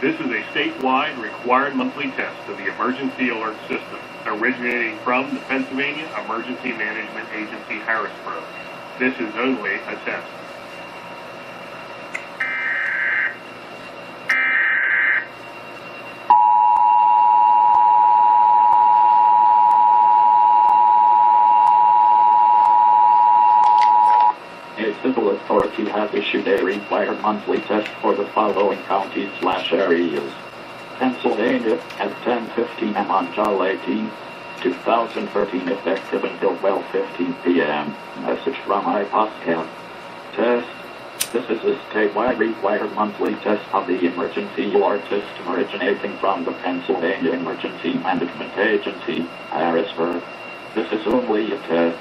This is a statewide required monthly test of the emergency alert system, originating from the Pennsylvania Emergency Management Agency, Harrisburg. This is only a test. A civil authority has issued a required monthly test for the following counties/areas. Pennsylvania at 10:15 a.m. on July 18, 2013, effective until 12:15 p.m. Message from iPoscal. Test. This is a statewide required monthly test of the emergency alert system originating from the Pennsylvania Emergency Management Agency, Harrisburg. This is only a test.